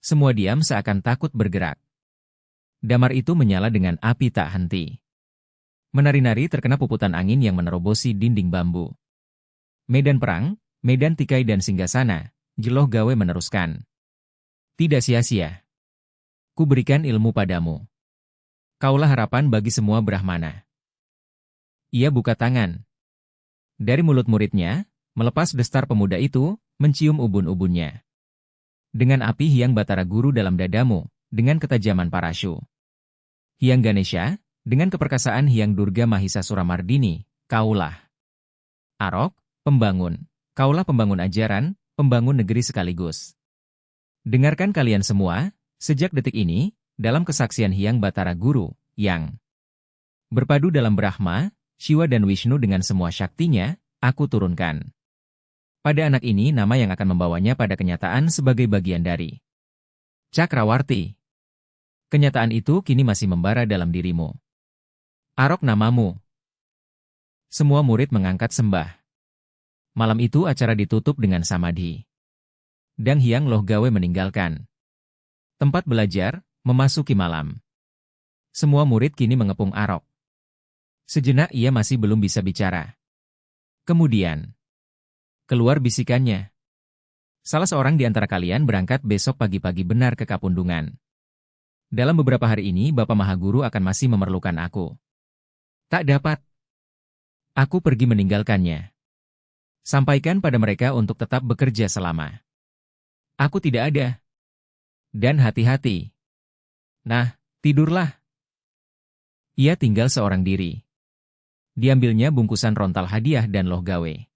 Semua diam seakan takut bergerak. Damar itu menyala dengan api tak henti. Menari-nari terkena puputan angin yang menerobosi dinding bambu. Medan perang, medan tikai dan singgasana, Jeloh Gawe meneruskan. Tidak sia-sia. Ku berikan ilmu padamu. Kaulah harapan bagi semua Brahmana. Ia buka tangan. Dari mulut muridnya, melepas destar pemuda itu, mencium ubun-ubunnya. Dengan api Hyang Batara Guru dalam dadamu, dengan ketajaman Parashu. Hyang Ganesha, dengan keperkasaan Hyang Durga Mahisasura Mardini, kaulah. Arok, pembangun. Kaulah pembangun ajaran, pembangun negeri sekaligus. Dengarkan kalian semua, sejak detik ini, dalam kesaksian Hyang Batara Guru, yang berpadu dalam Brahma, Shiva dan Wisnu dengan semua syaktinya, aku turunkan. Pada anak ini nama yang akan membawanya pada kenyataan sebagai bagian dari Cakrawarti. Kenyataan itu kini masih membara dalam dirimu. Arok namamu. Semua murid mengangkat sembah. Malam itu acara ditutup dengan samadhi. Dang Hyang Loh Gawe meninggalkan tempat belajar, memasuki malam. Semua murid kini mengepung Arok. Sejenak ia masih belum bisa bicara. Kemudian, keluar bisikannya. Salah seorang di antara kalian berangkat besok pagi-pagi benar ke Kapundungan. Dalam beberapa hari ini Bapak Mahaguru akan masih memerlukan aku. Tak dapat. Aku pergi meninggalkannya. Sampaikan pada mereka untuk tetap bekerja selama aku tidak ada. Dan hati-hati. Nah, tidurlah. Ia tinggal seorang diri. Diambilnya bungkusan rontal hadiah dan Loh Gawe.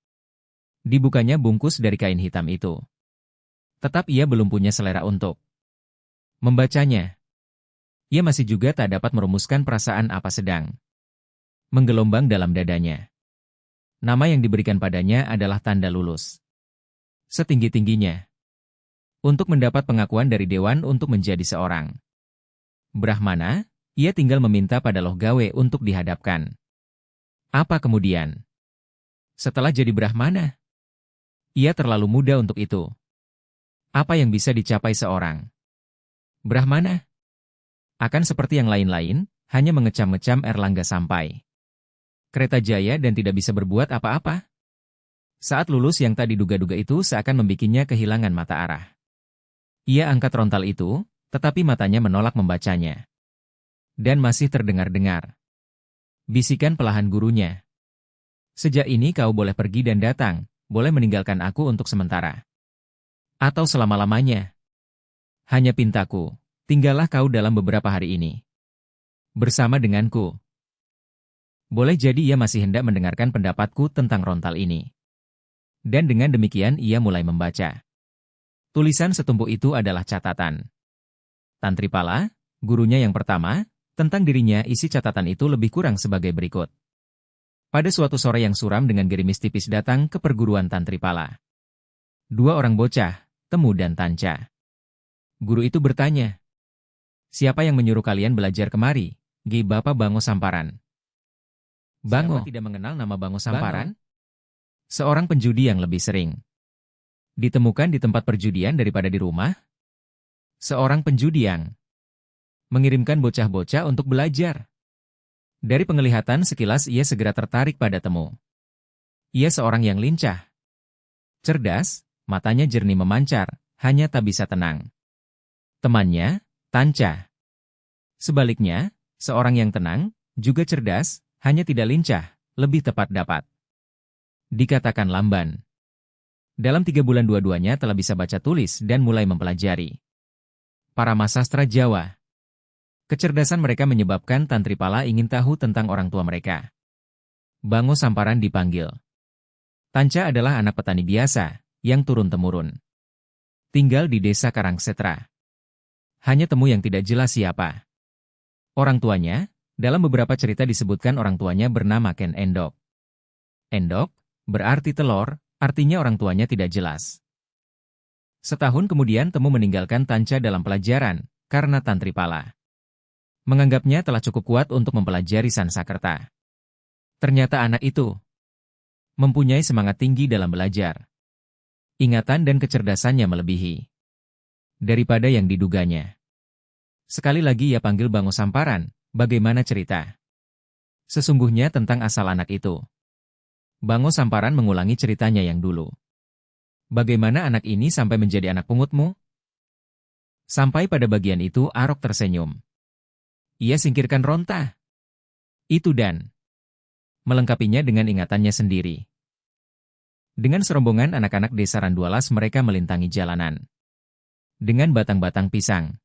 Dibukanya bungkus dari kain hitam itu. Tetap ia belum punya selera untuk membacanya. Ia masih juga tak dapat merumuskan perasaan apa sedang menggelombang dalam dadanya. Nama yang diberikan padanya adalah tanda lulus. Setinggi-tingginya. Untuk mendapat pengakuan dari Dewan untuk menjadi seorang Brahmana, ia tinggal meminta pada Loh Gawe untuk dihadapkan. Apa kemudian? Setelah jadi Brahmana? Ia terlalu muda untuk itu. Apa yang bisa dicapai seorang Brahmana? Akan seperti yang lain-lain, hanya mengecam-ngecam Erlangga sampai Kereta Jaya dan tidak bisa berbuat apa-apa. Saat lulus yang tak diduga-duga itu seakan membikinnya kehilangan mata arah. Ia angkat rontal itu, tetapi matanya menolak membacanya. Dan masih terdengar-dengar bisikan pelahan gurunya. Sejak ini kau boleh pergi dan datang, boleh meninggalkan aku untuk sementara. Atau selama-lamanya. Hanya pintaku, tinggallah kau dalam beberapa hari ini. Bersama denganku. Boleh jadi ia masih hendak mendengarkan pendapatku tentang rontal ini. Dan dengan demikian ia mulai membaca. Tulisan setumpuk itu adalah catatan Tantripala, gurunya yang pertama. Tentang dirinya isi catatan itu lebih kurang sebagai berikut. Pada suatu sore yang suram dengan gerimis tipis datang ke perguruan Tantripala. Dua orang bocah, Temu dan Tanca. Guru itu bertanya, siapa yang menyuruh kalian belajar kemari? Gi Bapak Bango Samparan. Bango siapa tidak mengenal nama Bango Samparan? Seorang penjudi yang lebih sering ditemukan di tempat perjudian daripada di rumah. Seorang penjudi yang mengirimkan bocah-bocah untuk belajar. Dari penglihatan sekilas ia segera tertarik pada Temu. Ia seorang yang lincah, cerdas, matanya jernih memancar, hanya tak bisa tenang. Temannya, Tanca. Sebaliknya, seorang yang tenang, juga cerdas, hanya tidak lincah, lebih tepat dapat dikatakan lamban. Dalam 3 bulan dua-duanya telah bisa baca tulis dan mulai mempelajari Parama Sastra Jawa. Kecerdasan mereka menyebabkan Tantripala ingin tahu tentang orang tua mereka. Bango Samparan dipanggil. Tanca adalah anak petani biasa, yang turun-temurun. Tinggal di desa Karangsetra. Hanya Temu yang tidak jelas siapa orang tuanya. Dalam beberapa cerita disebutkan orang tuanya bernama Ken Endok. Endok, berarti telur, artinya orang tuanya tidak jelas. Setahun kemudian Temu meninggalkan Tanca dalam pelajaran, karena Tantripala menganggapnya telah cukup kuat untuk mempelajari Sansakerta. Ternyata anak itu mempunyai semangat tinggi dalam belajar. Ingatan dan kecerdasannya melebihi daripada yang diduganya. Sekali lagi ia panggil Bango Samparan, bagaimana cerita? Sesungguhnya tentang asal anak itu. Bango Samparan mengulangi ceritanya yang dulu. Bagaimana anak ini sampai menjadi anak pungutmu? Sampai pada bagian itu Arok tersenyum. Ia singkirkan Ronta. Itu dan melengkapinya dengan ingatannya sendiri. Dengan serombongan anak-anak desa Randualas mereka melintangi jalanan. Dengan batang-batang pisang.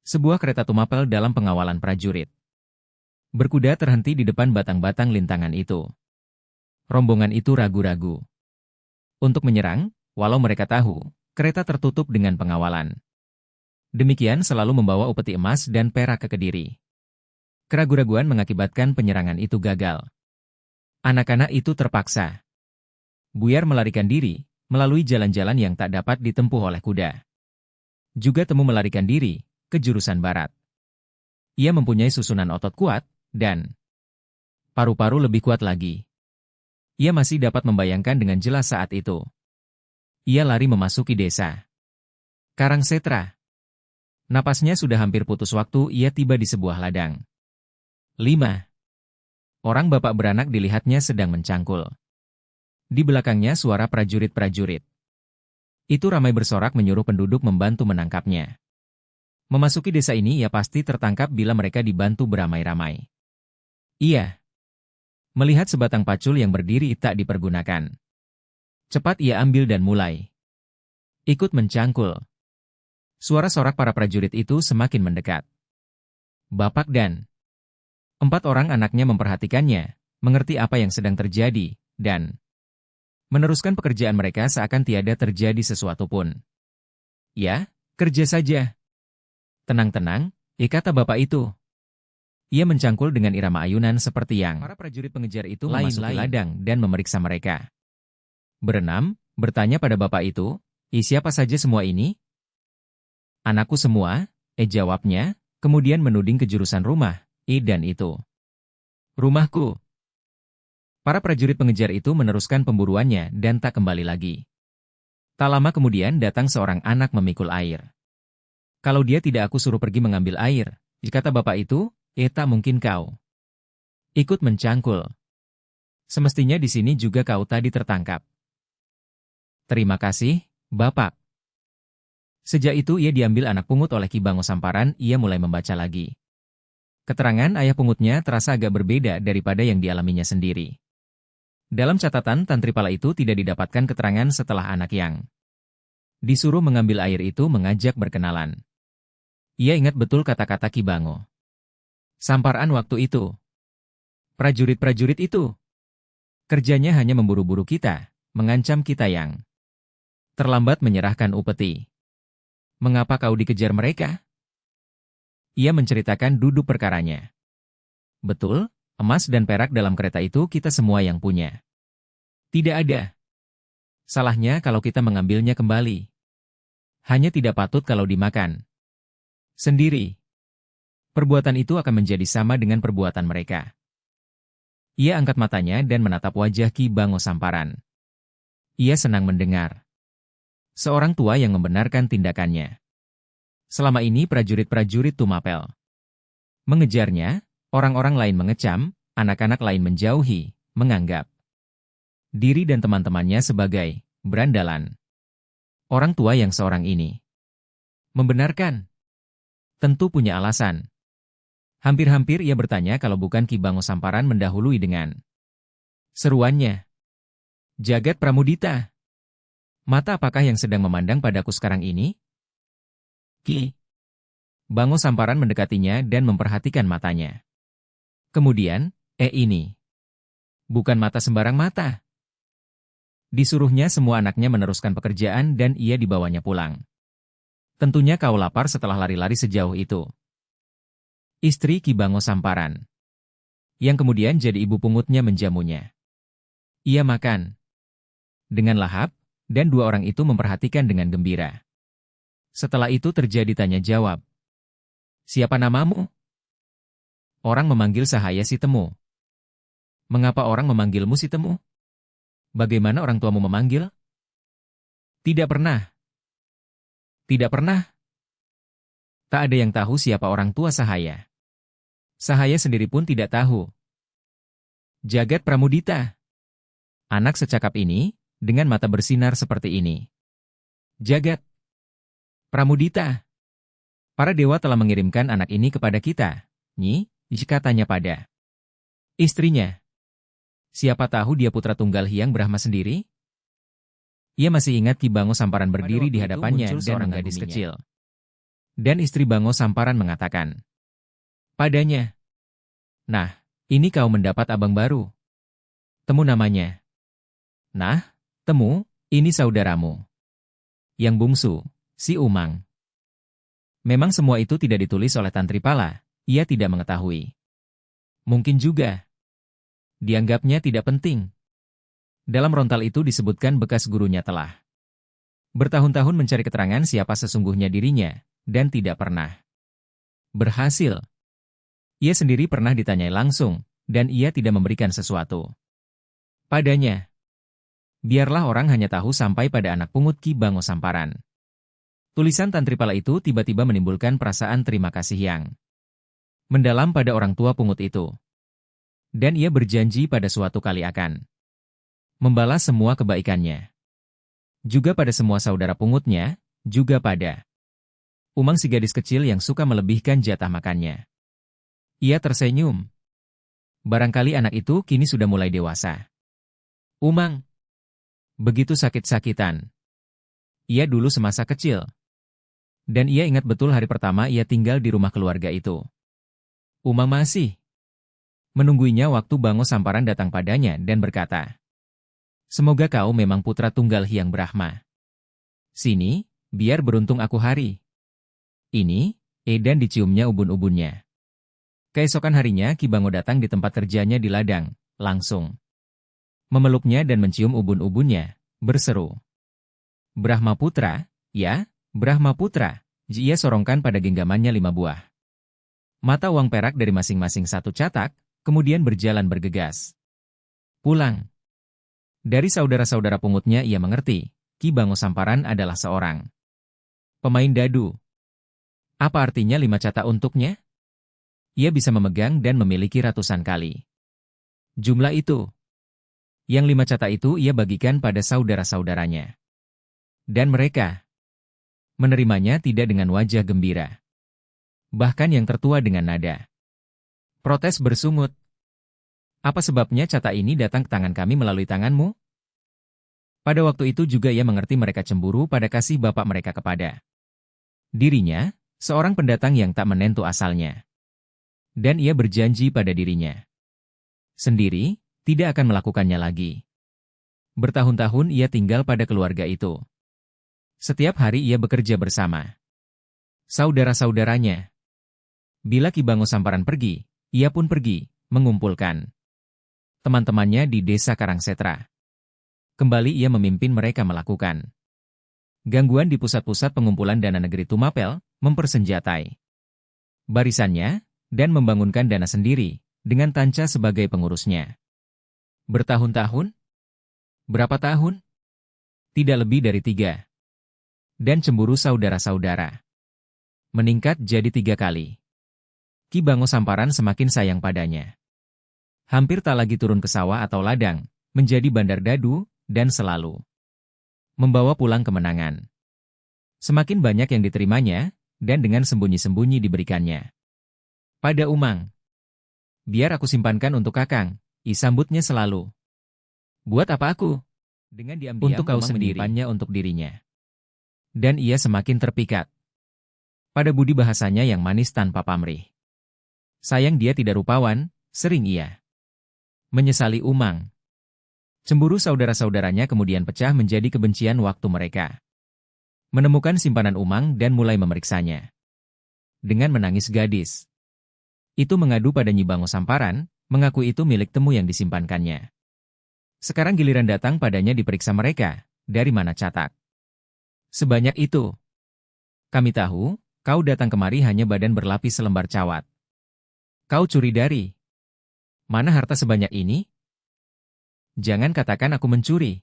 Sebuah kereta tumapel dalam pengawalan prajurit. Berkuda terhenti di depan batang-batang lintangan itu. Rombongan itu ragu-ragu untuk menyerang, walau mereka tahu, kereta tertutup dengan pengawalan. Demikian selalu membawa upeti emas dan perak ke Kediri. Keraguan-raguan mengakibatkan penyerangan itu gagal. Anak-anak itu terpaksa buyar melarikan diri, melalui jalan-jalan yang tak dapat ditempuh oleh kuda. Juga Temu melarikan diri, ke jurusan barat. Ia mempunyai susunan otot kuat, dan paru-paru lebih kuat lagi. Ia masih dapat membayangkan dengan jelas saat itu. Ia lari memasuki desa Karangsetra. Napasnya sudah hampir putus waktu ia tiba di sebuah ladang. 5. Orang bapak beranak dilihatnya sedang mencangkul. Di belakangnya suara prajurit-prajurit. Itu ramai bersorak menyuruh penduduk membantu menangkapnya. Memasuki desa ini ia pasti tertangkap bila mereka dibantu beramai-ramai. Ia melihat sebatang pacul yang berdiri tak dipergunakan. Cepat ia ambil dan mulai ikut mencangkul. Suara sorak para prajurit itu semakin mendekat. Bapak dan 4 orang anaknya memperhatikannya, mengerti apa yang sedang terjadi, dan meneruskan pekerjaan mereka seakan tiada terjadi sesuatu pun. Ya, kerja saja. Tenang-tenang, kata bapak itu. Ia mencangkul dengan irama ayunan seperti yang para prajurit pengejar itu memasuki ladang dan memeriksa mereka. Berenam, bertanya pada bapak itu, siapa saja semua ini? Anakku semua, jawabnya, kemudian menuding ke jurusan rumah, dan itu. Rumahku. Para prajurit pengejar itu meneruskan pemburuannya dan tak kembali lagi. Tak lama kemudian datang seorang anak memikul air. Kalau dia tidak aku suruh pergi mengambil air, kata bapak itu, tak mungkin kau ikut mencangkul. Semestinya di sini juga kau tadi tertangkap. Terima kasih, Bapak. Sejak itu ia diambil anak pungut oleh Ki Bango Samparan, ia mulai membaca lagi. Keterangan ayah pungutnya terasa agak berbeda daripada yang dialaminya sendiri. Dalam catatan Tantripala itu tidak didapatkan keterangan setelah anak yang disuruh mengambil air itu mengajak berkenalan. Ia ingat betul kata-kata Ki Bango Samparan waktu itu. Prajurit-prajurit itu kerjanya hanya memburu-buru kita, mengancam kita yang terlambat menyerahkan upeti. Mengapa kau dikejar mereka? Ia menceritakan duduk perkaranya. Betul, emas dan perak dalam kereta itu kita semua yang punya. Tidak ada salahnya kalau kita mengambilnya kembali. Hanya tidak patut kalau dimakan sendiri. Perbuatan itu akan menjadi sama dengan perbuatan mereka. Ia angkat matanya dan menatap wajah Ki Bango Samparan. Ia senang mendengar seorang tua yang membenarkan tindakannya. Selama ini prajurit-prajurit Tumapel mengejarnya, orang-orang lain mengecam, anak-anak lain menjauhi, menganggap diri dan teman-temannya sebagai berandalan. Orang tua yang seorang ini membenarkan, tentu punya alasan. Hampir-hampir ia bertanya kalau bukan Ki Bango Samparan mendahului dengan seruannya. Jagat Pramudita. Mata apakah yang sedang memandang padaku sekarang ini? Ki Bango Samparan mendekatinya dan memperhatikan matanya. Kemudian, ini bukan mata sembarang mata. Disuruhnya semua anaknya meneruskan pekerjaan dan ia dibawanya pulang. Tentunya kau lapar setelah lari-lari sejauh itu. Istri Ki Bango Samparan, yang kemudian jadi ibu pungutnya menjamunya. Ia makan dengan lahap, dan 2 orang itu memperhatikan dengan gembira. Setelah itu terjadi tanya jawab. Siapa namamu? Orang memanggil Sahaya si Temu. Mengapa orang memanggilmu si Temu? Bagaimana orang tuamu memanggil? Tidak pernah. Tidak pernah. Tak ada yang tahu siapa orang tua Sahaya. Sahaya sendiri pun tidak tahu. Jagat Pramudita. Anak secakap ini, dengan mata bersinar seperti ini. Jagat Pramudita. Para dewa telah mengirimkan anak ini kepada kita, Nyi, jika tanya pada istrinya. Siapa tahu dia putra tunggal Hyang Brahma sendiri? Ia masih ingat Ki Bango Samparan berdiri di hadapannya dan gadis kecil. Dan istri Bango Samparan mengatakan padanya, "Nah, ini kau mendapat abang baru. Temu namanya." "Nah, Temu, ini saudaramu. Yang bungsu, si Umang." Memang semua itu tidak ditulis oleh Tantripala, ia tidak mengetahui. Mungkin juga dianggapnya tidak penting. Dalam rontal itu disebutkan bekas gurunya telah bertahun-tahun mencari keterangan siapa sesungguhnya dirinya, dan tidak pernah berhasil. Ia sendiri pernah ditanyai langsung, dan ia tidak memberikan sesuatu padanya. Biarlah orang hanya tahu sampai pada anak pungut Ki Bango Samparan. Tulisan Tantripala itu tiba-tiba menimbulkan perasaan terima kasih yang mendalam pada orang tua pungut itu. Dan ia berjanji pada suatu kali akan membalas semua kebaikannya. Juga pada semua saudara pungutnya, juga pada Umang si gadis kecil yang suka melebihkan jatah makannya. Ia tersenyum. Barangkali anak itu kini sudah mulai dewasa. Umang begitu sakit-sakitan. Ia dulu semasa kecil. Dan ia ingat betul hari pertama ia tinggal di rumah keluarga itu. Umang masih menungguinya waktu Bango Samparan datang padanya dan berkata, "Semoga kau memang putra tunggal Hyang Brahma. Sini, biar beruntung aku hari ini." Dan diciumnya ubun-ubunnya. Keesokan harinya Ki Bango datang di tempat kerjanya di ladang, langsung memeluknya dan mencium ubun-ubunnya, berseru, "Brahma Putra, ya, Brahma Putra." Ia sorongkan pada genggamannya 5 buah mata uang perak dari masing-masing satu catak, kemudian berjalan bergegas pulang. Dari saudara-saudara pungutnya ia mengerti, Ki Bango Samparan adalah seorang pemain dadu. Apa artinya 5 catak untuknya? Ia bisa memegang dan memiliki ratusan kali jumlah itu. Yang 5 catak itu ia bagikan pada saudara-saudaranya. Dan mereka menerimanya tidak dengan wajah gembira. Bahkan yang tertua dengan nada protes bersungut. "Apa sebabnya catak ini datang ke tangan kami melalui tanganmu?" Pada waktu itu juga ia mengerti mereka cemburu pada kasih bapak mereka kepada dirinya, seorang pendatang yang tak menentu asalnya. Dan ia berjanji pada dirinya sendiri, tidak akan melakukannya lagi. Bertahun-tahun ia tinggal pada keluarga itu. Setiap hari ia bekerja bersama saudara-saudaranya. Bila Ki Bango Samparan pergi, ia pun pergi, mengumpulkan teman-temannya di desa Karangsetra. Kembali ia memimpin mereka melakukan gangguan di pusat-pusat pengumpulan dana negeri Tumapel, mempersenjatai barisannya, dan membangunkan dana sendiri, dengan Tanca sebagai pengurusnya. Bertahun-tahun? Berapa tahun? Tidak lebih dari 3. Dan cemburu saudara-saudara meningkat jadi 3 kali. Ki Bango Samparan semakin sayang padanya. Hampir tak lagi turun ke sawah atau ladang, menjadi bandar dadu, dan selalu membawa pulang kemenangan. Semakin banyak yang diterimanya, dan dengan sembunyi-sembunyi diberikannya pada Umang. "Biar aku simpankan untuk Kakang," disambutnya selalu. "Buat apa aku?" Dengan diam-diam untuk kau sendiri, menyimpannya untuk dirinya. Dan ia semakin terpikat pada budi bahasanya yang manis tanpa pamrih. Sayang dia tidak rupawan, sering ia menyesali Umang. Cemburu saudara-saudaranya kemudian pecah menjadi kebencian waktu mereka menemukan simpanan Umang dan mulai memeriksanya. Dengan menangis gadis itu mengadu pada Nyi Bango Samparan, mengaku itu milik temu yang disimpankannya. Sekarang giliran datang padanya diperiksa mereka, dari mana catak sebanyak itu? "Kami tahu, kau datang kemari hanya badan berlapis selembar cawat. Kau curi dari mana harta sebanyak ini?" "Jangan katakan aku mencuri.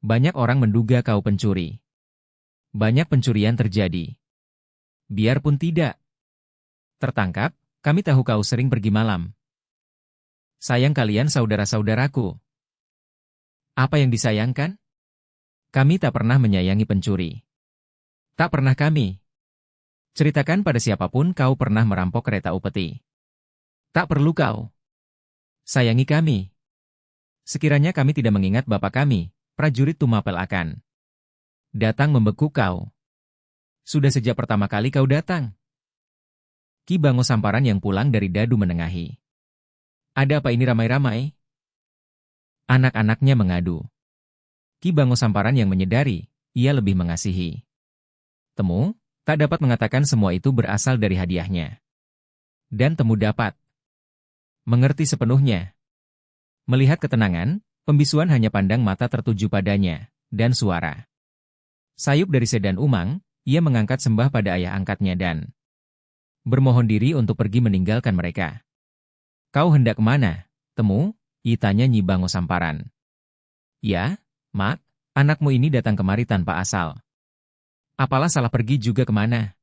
Banyak orang menduga kau pencuri." Banyak pencurian terjadi. Biarpun tidak tertangkap, kami tahu kau sering pergi malam. Sayang kalian saudara-saudaraku. Apa yang disayangkan? Kami tak pernah menyayangi pencuri. Tak pernah kami. Ceritakan pada siapapun kau pernah merampok kereta upeti. Tak perlu kau sayangi kami. Sekiranya kami tidak mengingat bapak kami, prajurit Tumapel akan datang membekuk kau. Sudah sejak pertama kali kau datang. Ki Bango Samparan yang pulang dari Dadu menengahi. Ada apa ini ramai-ramai? Anak-anaknya mengadu. Ki Bango Samparan yang menyadari, ia lebih mengasihi Temu, tak dapat mengatakan semua itu berasal dari hadiahnya. Dan Temu dapat mengerti sepenuhnya. Melihat ketenangan, pembisuan hanya pandang mata tertuju padanya, dan suara sayup dari Sedan Umang, ia mengangkat sembah pada ayah angkatnya dan bermohon diri untuk pergi meninggalkan mereka. Kau hendak kemana, Temu? Tanya Nyi Bango Samparan. Ya, Mak, anakmu ini datang kemari tanpa asal. Apalah salah pergi juga kemana?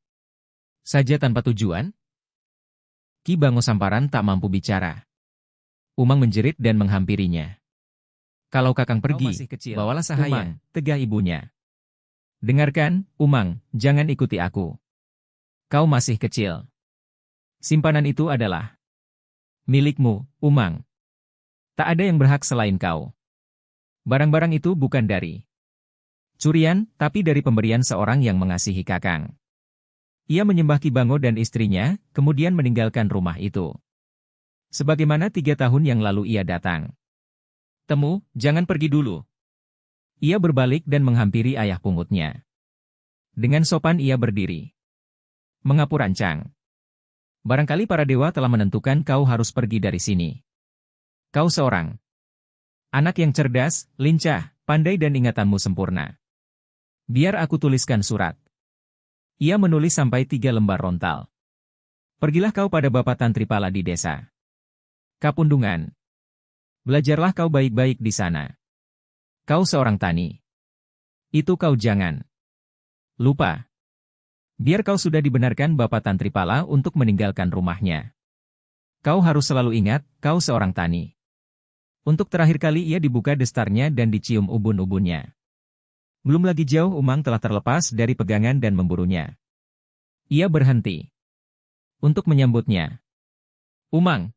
Saja tanpa tujuan? Ki Bango Samparan tak mampu bicara. Umang menjerit dan menghampirinya. Kalau Kakang pergi, bawalah sahaya, tegah ibunya. Dengarkan, Umang, jangan ikuti aku. Kau masih kecil. Simpanan itu adalah milikmu, Umang. Tak ada yang berhak selain kau. Barang-barang itu bukan dari curian, tapi dari pemberian seorang yang mengasihi Kakang. Ia menyembah Ki Bango dan istrinya, kemudian meninggalkan rumah itu. Sebagaimana 3 tahun yang lalu ia datang. Temu, jangan pergi dulu. Ia berbalik dan menghampiri ayah pungutnya. Dengan sopan ia berdiri. Mengapu rancang. Barangkali para dewa telah menentukan kau harus pergi dari sini. Kau seorang anak yang cerdas, lincah, pandai dan ingatanmu sempurna. Biar aku tuliskan surat. Ia menulis sampai 3 lembar rontal. Pergilah kau pada Bapak Tantripala di desa Kapundungan. Belajarlah kau baik-baik di sana. Kau seorang tani. Itu kau jangan lupa. Biar kau sudah dibenarkan Bapak Tantripala untuk meninggalkan rumahnya. Kau harus selalu ingat, kau seorang tani. Untuk terakhir kali ia dibuka destarnya dan dicium ubun-ubunnya. Belum lagi jauh Umang telah terlepas dari pegangan dan memburunya. Ia berhenti untuk menyambutnya. Umang.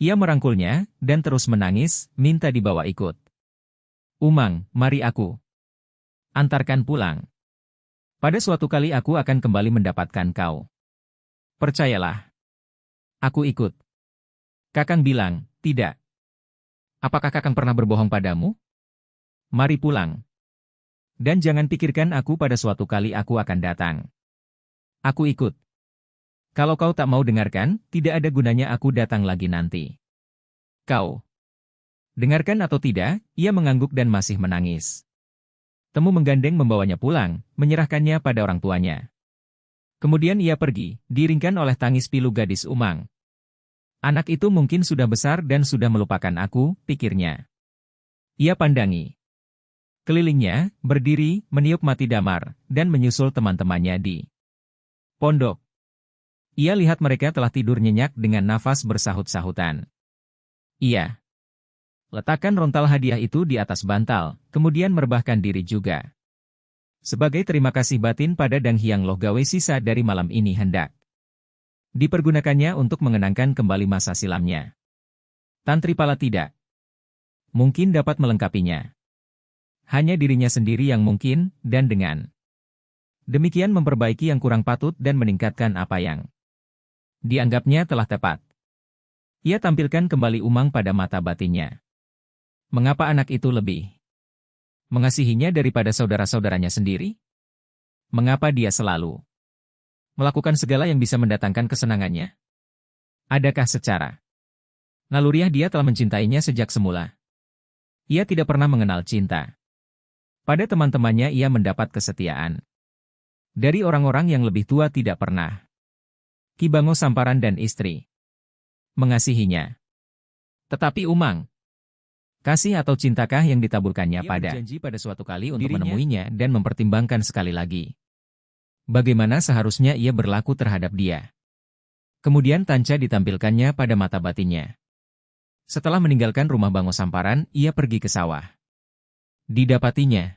Ia merangkulnya, dan terus menangis, minta dibawa ikut. Umang, mari aku antarkan pulang. Pada suatu kali aku akan kembali mendapatkan kau. Percayalah. Aku ikut. Kakang bilang, tidak. Apakah Kakang pernah berbohong padamu? Mari pulang. Dan jangan pikirkan aku pada suatu kali aku akan datang. Aku ikut. Kalau kau tak mau dengarkan, tidak ada gunanya aku datang lagi nanti. Kau dengarkan atau tidak, ia mengangguk dan masih menangis. Temu menggandeng membawanya pulang, menyerahkannya pada orang tuanya. Kemudian ia pergi, diiringkan oleh tangis pilu gadis Umang. Anak itu mungkin sudah besar dan sudah melupakan aku, pikirnya. Ia pandangi kelilingnya, berdiri, meniup mati damar, dan menyusul teman-temannya di pondok. Ia lihat mereka telah tidur nyenyak dengan nafas bersahut-sahutan. Ia letakkan rontal hadiah itu di atas bantal, kemudian merebahkan diri juga. Sebagai terima kasih batin pada Dang Hyang Loh gawe sisa dari malam ini hendak dipergunakannya untuk mengenangkan kembali masa silamnya. Tantripala tidak mungkin dapat melengkapinya. Hanya dirinya sendiri yang mungkin, dan dengan demikian memperbaiki yang kurang patut dan meningkatkan apa yang dianggapnya telah tepat. Ia tampilkan kembali Umang pada mata batinnya. Mengapa anak itu lebih mengasihinya daripada saudara-saudaranya sendiri? Mengapa dia selalu melakukan segala yang bisa mendatangkan kesenangannya? Adakah secara naluriah dia telah mencintainya sejak semula? Ia tidak pernah mengenal cinta. Pada teman-temannya ia mendapat kesetiaan. Dari orang-orang yang lebih tua tidak pernah. Ki Bango Samparan dan istri mengasihinya. Tetapi Umang Kasih atau cintakah yang ditaburkannya pada? Ia berjanji pada suatu kali untuk menemuinya dan mempertimbangkan sekali lagi. Bagaimana seharusnya ia berlaku terhadap dia. Kemudian Tanca ditampilkannya pada mata batinnya. Setelah meninggalkan rumah Bango Samparan, ia pergi ke sawah. Didapatinya.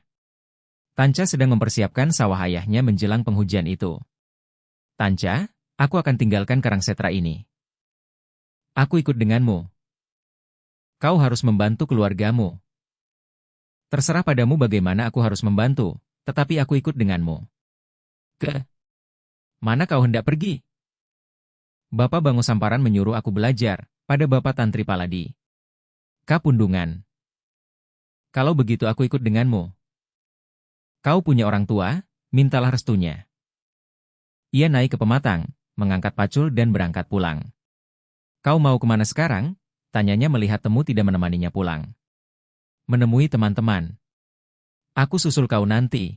Tanca sedang mempersiapkan sawah ayahnya menjelang penghujan itu. Tanca, aku akan tinggalkan Karangsetra ini. Aku ikut denganmu. Kau harus membantu keluargamu. Terserah padamu bagaimana aku harus membantu, tetapi aku ikut denganmu. Ke mana kau hendak pergi? Bapak Bango Samparan menyuruh aku belajar pada Bapak Tantri Paladi. Kapundungan. Kalau begitu aku ikut denganmu. Kau punya orang tua, mintalah restunya. Ia naik ke pematang, mengangkat pacul dan berangkat pulang. Kau mau kemana sekarang? Tanyanya melihat Temu tidak menemaninya pulang. Menemui teman-teman. Aku susul kau nanti.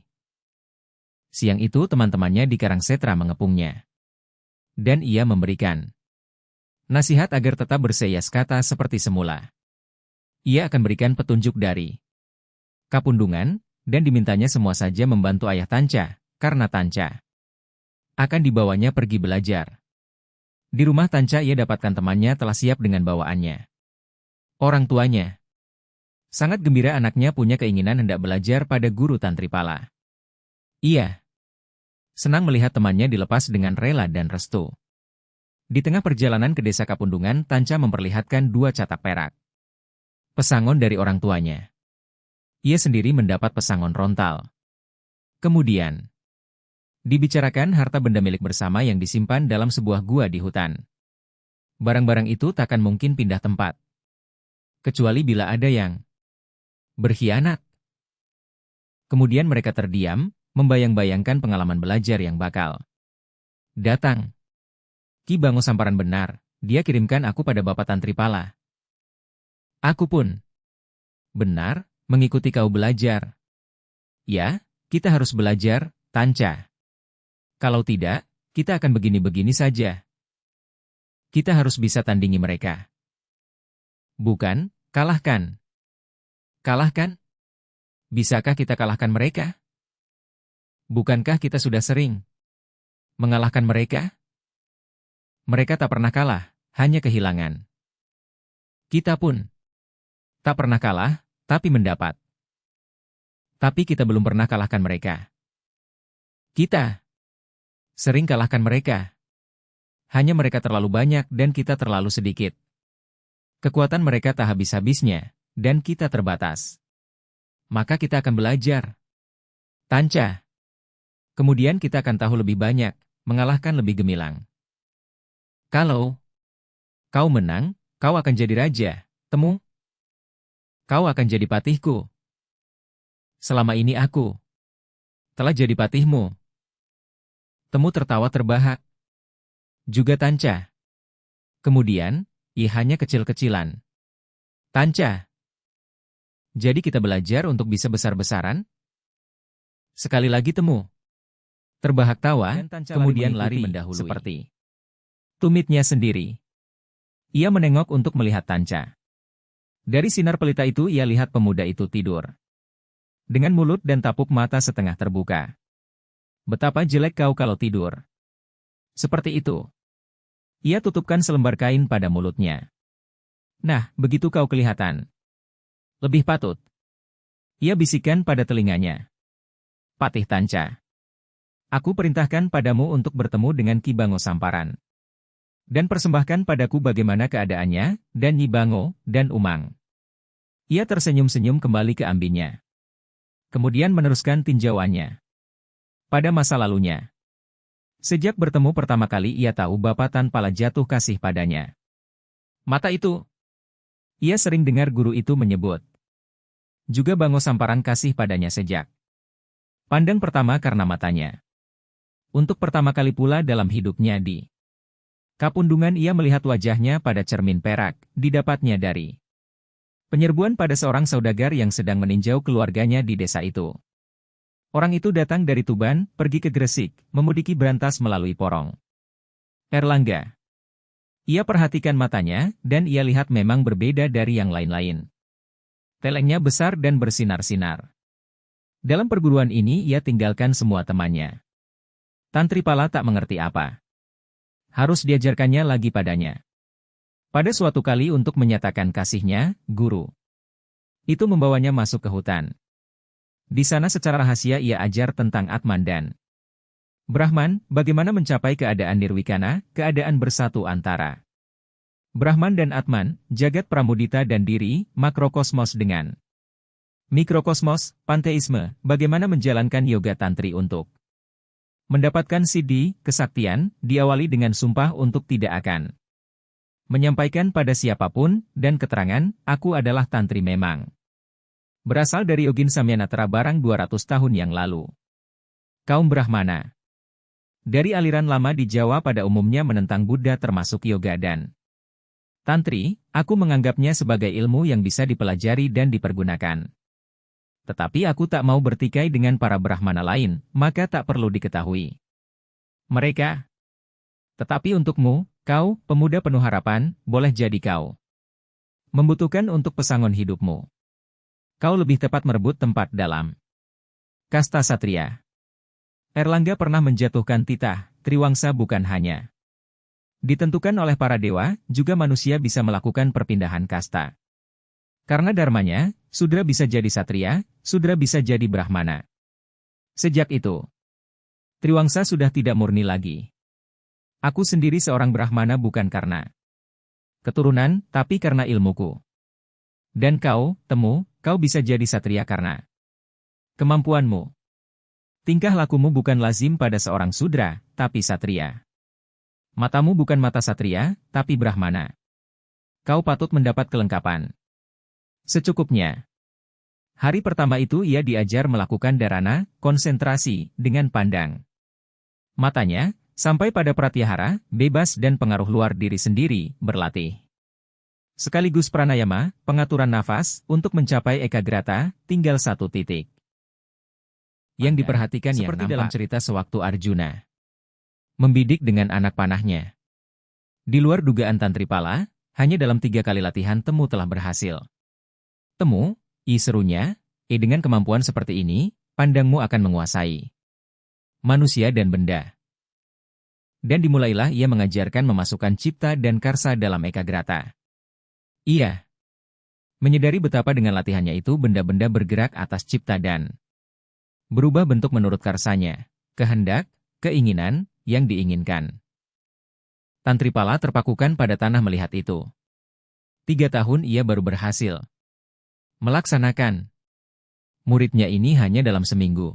Siang itu teman-temannya di Karangsetra mengepungnya. Dan ia memberikan nasihat agar tetap bersayas kata seperti semula. Ia akan berikan petunjuk dari Kapundungan, dan dimintanya semua saja membantu ayah Tanca, karena Tanca akan dibawanya pergi belajar. Di rumah Tanca ia dapatkan temannya telah siap dengan bawaannya. Orang tuanya sangat gembira anaknya punya keinginan hendak belajar pada guru Tantripala. Ia senang melihat temannya dilepas dengan rela dan restu. Di tengah perjalanan ke desa Kapundungan, Tanca memperlihatkan 2 catak perak. Pesangon dari orang tuanya. Ia sendiri mendapat pesangon rontal. Kemudian dibicarakan harta benda milik bersama yang disimpan dalam sebuah gua di hutan. Barang-barang itu takkan mungkin pindah tempat. Kecuali bila ada yang berkhianat. Kemudian mereka terdiam, membayang-bayangkan pengalaman belajar yang bakal datang. Ki Bango Samparan benar, dia kirimkan aku pada Bapak Tantripala. Aku pun benar, mengikuti kau belajar. Ya, kita harus belajar, Tanca. Kalau tidak, kita akan begini-begini saja. Kita harus bisa tandingi mereka. Bukan, kalahkan. Kalahkan? Bisakah kita kalahkan mereka? Bukankah kita sudah sering mengalahkan mereka? Mereka tak pernah kalah, hanya kehilangan. Kita pun tak pernah kalah, tapi mendapat. Tapi kita belum pernah kalahkan mereka. Kita sering kalahkan mereka. Hanya mereka terlalu banyak dan kita terlalu sedikit. Kekuatan mereka tak habis-habisnya, dan kita terbatas. Maka kita akan belajar. Tanca. Kemudian kita akan tahu lebih banyak, mengalahkan lebih gemilang. Kalau kau menang, kau akan jadi raja, Temu. Kau akan jadi patihku. Selama ini aku telah jadi patihmu. Temu tertawa terbahak. Juga Tanca. Kemudian, ia hanya kecil-kecilan. Tanca. Jadi kita belajar untuk bisa besar-besaran? Sekali lagi Temu. Terbahak tawa, kemudian lari mendahului. Seperti tumitnya sendiri. Ia menengok untuk melihat Tanca. Dari sinar pelita itu ia lihat pemuda itu tidur. Dengan mulut dan tapuk mata setengah terbuka. Betapa jelek kau kalau tidur. Seperti itu. Ia tutupkan selembar kain pada mulutnya. Nah, begitu kau kelihatan. Lebih patut. Ia bisikkan pada telinganya. Patih Tanca. Aku perintahkan padamu untuk bertemu dengan Ki Bango Samparan. Dan persembahkan padaku bagaimana keadaannya, dan Nyi Bango, dan Umang. Ia tersenyum-senyum kembali ke ambinya. Kemudian meneruskan tinjauannya pada masa lalunya. Sejak bertemu pertama kali ia tahu Bapak Tanpala jatuh kasih padanya. Mata itu. Ia sering dengar guru itu menyebut. Juga Bango Samparan kasih padanya sejak pandang pertama karena matanya. Untuk pertama kali pula dalam hidupnya di Kapundungan ia melihat wajahnya pada cermin perak, didapatnya dari penyerbuan pada seorang saudagar yang sedang meninjau keluarganya di desa itu. Orang itu datang dari Tuban, pergi ke Gresik, memudiki Brantas melalui Porong. Erlangga. Ia perhatikan matanya, dan ia lihat memang berbeda dari yang lain-lain. Telengnya besar dan bersinar-sinar. Dalam perguruan ini ia tinggalkan semua temannya. Tantripala tak mengerti apa harus diajarkannya lagi padanya. Pada suatu kali untuk menyatakan kasihnya, guru itu membawanya masuk ke hutan. Di sana secara rahasia ia ajar tentang Atman dan Brahman, bagaimana mencapai keadaan nirwikana, keadaan bersatu antara Brahman dan Atman, jagat pramudita dan diri, makrokosmos dengan mikrokosmos, panteisme, bagaimana menjalankan yoga tantri untuk mendapatkan siddhi, kesaktian, diawali dengan sumpah untuk tidak akan menyampaikan pada siapapun, dan keterangan, aku adalah tantri memang berasal dari Yogin Samyanatra barang 200 tahun yang lalu. Kaum Brahmana dari aliran lama di Jawa pada umumnya menentang Buddha termasuk yoga dan Tantri, aku menganggapnya sebagai ilmu yang bisa dipelajari dan dipergunakan. Tetapi aku tak mau bertikai dengan para Brahmana lain, maka tak perlu diketahui mereka. Tetapi untukmu, kau, pemuda penuh harapan, boleh jadi kau membutuhkan untuk pesangon hidupmu. Kau lebih tepat merebut tempat dalam kasta satria. Erlangga pernah menjatuhkan titah, Triwangsa bukan hanya ditentukan oleh para dewa, juga manusia bisa melakukan perpindahan kasta. Karena dharmanya, Sudra bisa jadi Satria, Sudra bisa jadi Brahmana. Sejak itu, Triwangsa sudah tidak murni lagi. Aku sendiri seorang Brahmana bukan karena keturunan, tapi karena ilmuku. Dan kau, Temu, kau bisa jadi Satria karena kemampuanmu. Tingkah lakumu bukan lazim pada seorang Sudra, tapi Satria. Matamu bukan mata Satria, tapi Brahmana. Kau patut mendapat kelengkapan secukupnya. Hari pertama itu ia diajar melakukan dharana, konsentrasi, dengan pandang matanya, sampai pada pratyahara, bebas dan pengaruh luar diri sendiri, berlatih. Sekaligus pranayama, pengaturan nafas, untuk mencapai ekagrata, tinggal satu titik. Yang diperhatikan seperti dalam cerita sewaktu Arjuna membidik dengan anak panahnya. Di luar dugaan Tantripala, hanya dalam 3 kali latihan Temu telah berhasil. Temu, serunya, dengan kemampuan seperti ini, pandangmu akan menguasai manusia dan benda. Dan dimulailah ia mengajarkan memasukkan cipta dan karsa dalam ekagrata. Ia menyadari betapa dengan latihannya itu benda-benda bergerak atas cipta dan berubah bentuk menurut karsanya, kehendak, keinginan, yang diinginkan. Tantripala terpakukan pada tanah melihat itu. 3 tahun ia baru berhasil melaksanakan. Muridnya ini hanya dalam seminggu.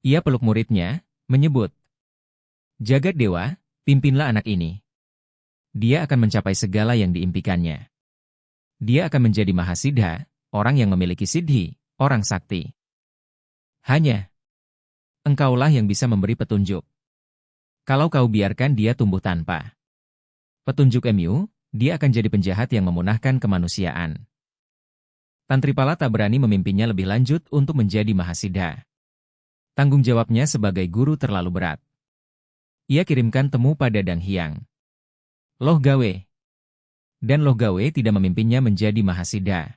Ia peluk muridnya, menyebut, Jagat Dewa, pimpinlah anak ini. Dia akan mencapai segala yang diimpikannya. Dia akan menjadi Mahasiddha, orang yang memiliki siddhi, orang sakti. Hanya engkaulah yang bisa memberi petunjuk. Kalau kau biarkan dia tumbuh tanpa petunjuk dia akan jadi penjahat yang memunahkan kemanusiaan. Tantripala tak berani memimpinnya lebih lanjut untuk menjadi Mahasiddha. Tanggung jawabnya sebagai guru terlalu berat. Ia kirimkan Temu pada Dang Hyang Loh Gawe. Dan Loh Gawe tidak memimpinnya menjadi Mahasiddha.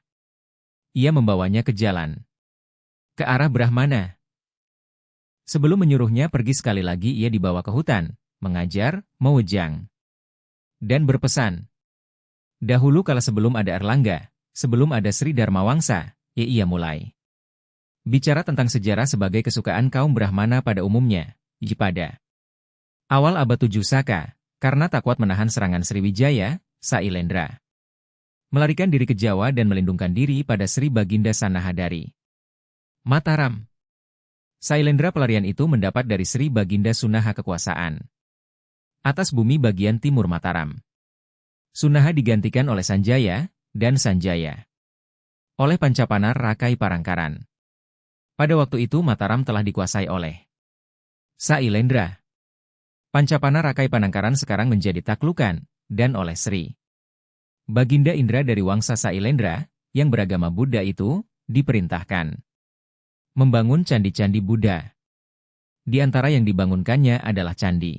Ia membawanya ke jalan ke arah Brahmana. Sebelum menyuruhnya pergi sekali lagi ia dibawa ke hutan, mengajar, mewejang, dan berpesan. Dahulu kala sebelum ada Erlangga, sebelum ada Sri Dharmawangsa, ia mulai bicara tentang sejarah sebagai kesukaan kaum Brahmana pada umumnya, pada awal abad 7 Saka, karena tak kuat menahan serangan Sriwijaya, Sailendra melarikan diri ke Jawa dan melindungkan diri pada Sri Baginda Sanaha dari Mataram. Sailendra pelarian itu mendapat dari Sri Baginda Sunaha kekuasaan atas bumi bagian timur Mataram. Sunaha digantikan oleh Sanjaya, dan Sanjaya oleh Pancapana Rakai Parangkaran. Pada waktu itu Mataram telah dikuasai oleh Sailendra. Pancapana Rakai Panangkaran sekarang menjadi taklukan, dan oleh Sri Baginda Indra dari Wangsa Sailendra, yang beragama Buddha itu, diperintahkan membangun candi-candi Buddha. Di antara yang dibangunkannya adalah candi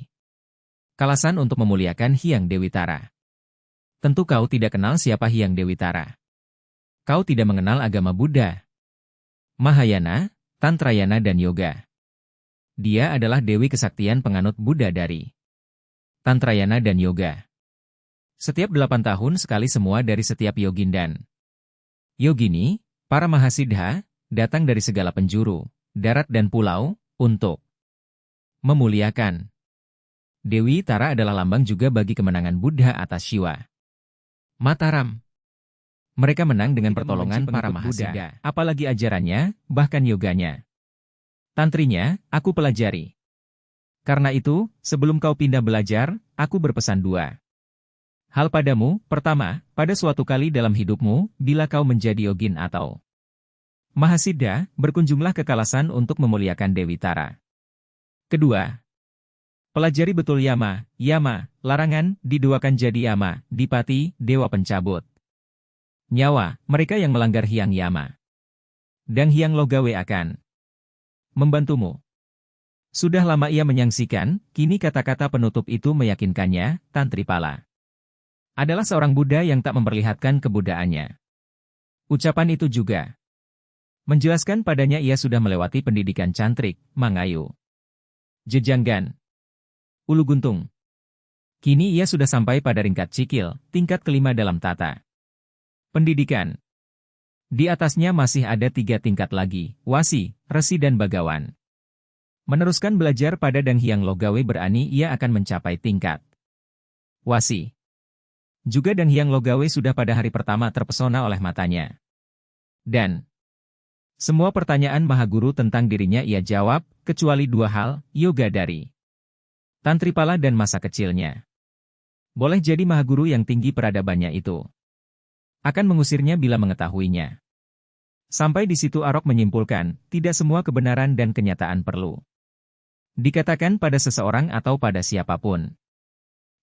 Kalasan untuk memuliakan Hyang Dewi Tara. Tentu kau tidak kenal siapa Hyang Dewi Tara. Kau tidak mengenal agama Buddha, Mahayana, Tantrayana dan Yoga. Dia adalah Dewi Kesaktian penganut Buddha dari Tantrayana dan Yoga. Setiap 8 tahun sekali semua dari setiap yogin dan yogini, para mahasiddha, datang dari segala penjuru, darat dan pulau, untuk memuliakan. Dewi Tara adalah lambang juga bagi kemenangan Buddha atas Shiva. Mataram. Mereka menang dengan pertolongan para mahasiddha, apalagi ajarannya, bahkan yoganya. Tantrinya, aku pelajari. Karena itu, sebelum kau pindah belajar, aku berpesan 2 hal padamu. Pertama, pada suatu kali dalam hidupmu, bila kau menjadi yogin atau mahasiddha, berkunjunglah ke Kalasan untuk memuliakan Dewi Tara. Kedua, pelajari betul yama, larangan, diduakan jadi yama, dipati, dewa pencabut nyawa, mereka yang melanggar Hyang Yama dan Hyang Logawe akan membantumu. Sudah lama ia menyaksikan, kini kata-kata penutup itu meyakinkannya, Tantripala adalah seorang Buddha yang tak memperlihatkan kebudaannya. Ucapan itu juga menjelaskan padanya ia sudah melewati pendidikan cantrik, Mangayu, Jejanggan, Ulu Guntung. Kini ia sudah sampai pada ringkat cikil, tingkat kelima dalam tata pendidikan. Di atasnya masih ada 3 tingkat lagi, Wasi, Resi dan Bagawan. Meneruskan belajar pada Dang Hyang Logawe berani ia akan mencapai tingkat Wasi. Juga Dang Hyang Logawe sudah pada hari pertama terpesona oleh matanya. Dan semua pertanyaan Mahaguru tentang dirinya ia jawab, kecuali 2 hal, yoga dari Tantripala dan masa kecilnya. Boleh jadi Mahaguru yang tinggi peradabannya itu akan mengusirnya bila mengetahuinya. Sampai di situ Arok menyimpulkan, tidak semua kebenaran dan kenyataan perlu dikatakan pada seseorang atau pada siapapun.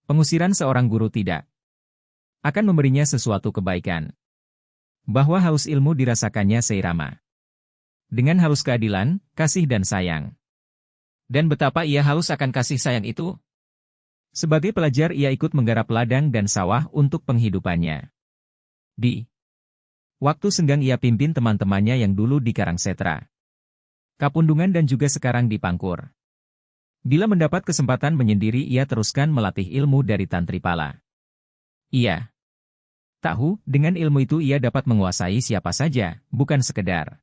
Pengusiran seorang guru tidak akan memberinya sesuatu kebaikan. Bahwa haus ilmu dirasakannya seirama dengan haus keadilan, kasih dan sayang. Dan betapa ia haus akan kasih sayang itu. Sebagai pelajar ia ikut menggarap ladang dan sawah untuk penghidupannya. Di waktu senggang ia pimpin teman-temannya yang dulu di Karangsetra, Kapundungan dan juga sekarang di Pangkur. Bila mendapat kesempatan menyendiri ia teruskan melatih ilmu dari Tantripala. Ia tahu, dengan ilmu itu ia dapat menguasai siapa saja, bukan sekedar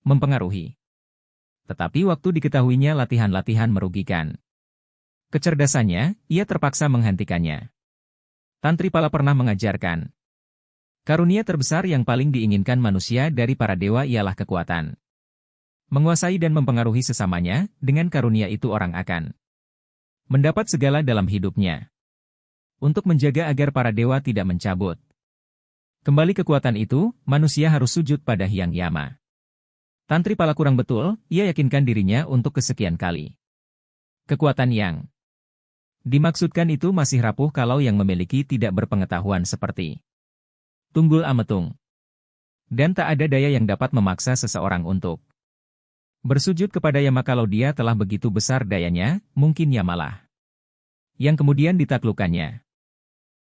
mempengaruhi. Tetapi waktu diketahuinya latihan-latihan merugikan kecerdasannya, ia terpaksa menghentikannya. Tantripala pernah mengajarkan, karunia terbesar yang paling diinginkan manusia dari para dewa ialah kekuatan menguasai dan mempengaruhi sesamanya, dengan karunia itu orang akan mendapat segala dalam hidupnya. Untuk menjaga agar para dewa tidak mencabut kembali kekuatan itu, manusia harus sujud pada Hyang Yama. Tantripala kurang betul, ia yakinkan dirinya untuk kesekian kali. Kekuatan yang dimaksudkan itu masih rapuh kalau yang memiliki tidak berpengetahuan seperti Tunggul Ametung. Dan tak ada daya yang dapat memaksa seseorang untuk bersujud kepada Yama kalau dia telah begitu besar dayanya, mungkin Yamalah yang kemudian ditaklukkannya.